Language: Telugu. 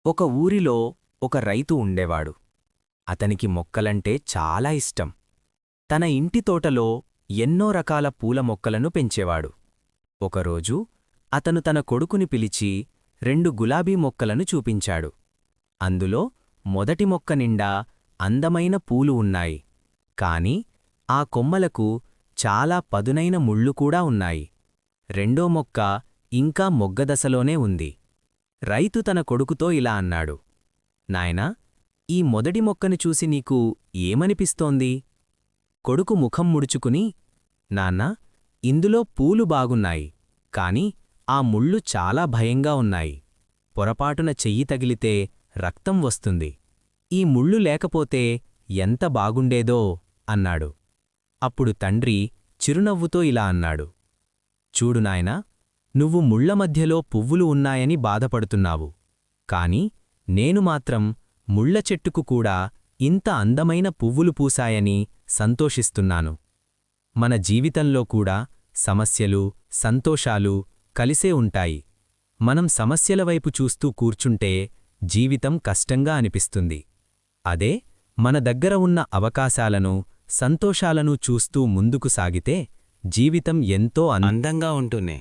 ఒక ఊరిలో ఒక రైతు ఉండేవాడు. అతనికి మొక్కలంటే చాలా ఇష్టం. తన ఇంటి తోటలో ఎన్నో రకాల పూల మొక్కలను పెంచేవాడు. ఒకరోజు అతను తన కొడుకుని పిలిచి 2 గులాబీ మొక్కలను చూపించాడు. అందులో మొదటి మొక్క నిండా అందమైన పూలు ఉన్నాయి. కాని ఆ కొమ్మలకు చాలా పదునైన ముళ్ళు కూడా ఉన్నాయి. రెండో మొక్క ఇంకా మొగ్గదశలోనే ఉంది. రైతు తన కొడుకుతో ఇలా అన్నాడు, నాయనా, ఈ మొదటి మొక్కని చూసి నీకు ఏమనిపిస్తోంది? కొడుకు ముఖం ముడుచుకుని, నాన్నా, ఇందులో పూలు బాగున్నాయి, కాని ఆ ముళ్ళు చాలా భయంగా ఉన్నాయి. పొరపాటున చెయ్యి తగిలితే రక్తం వస్తుంది. ఈ ముళ్ళు లేకపోతే ఎంత బాగుండేదో అన్నాడు. అప్పుడు తండ్రి చిరునవ్వుతో ఇలా అన్నాడు, చూడు నాయనా, నువ్వు ముళ్ల మధ్యలో పువ్వులు ఉన్నాయని బాధపడుతున్నావు. కాని నేను మాత్రం ముళ్ల చెట్టుకు కూడా ఇంత అందమైన పువ్వులు పూసాయని సంతోషిస్తున్నాను. మన జీవితంలో కూడా సమస్యలు, సంతోషాలు కలిసే ఉంటాయి. మనం సమస్యల వైపు చూస్తూ కూర్చుంటే జీవితం కష్టంగా అనిపిస్తుంది. అదే మన దగ్గర ఉన్న అవకాశాలను, సంతోషాలను చూస్తూ ముందుకు సాగితే జీవితం ఎంతో అందంగా ఉంటుంది.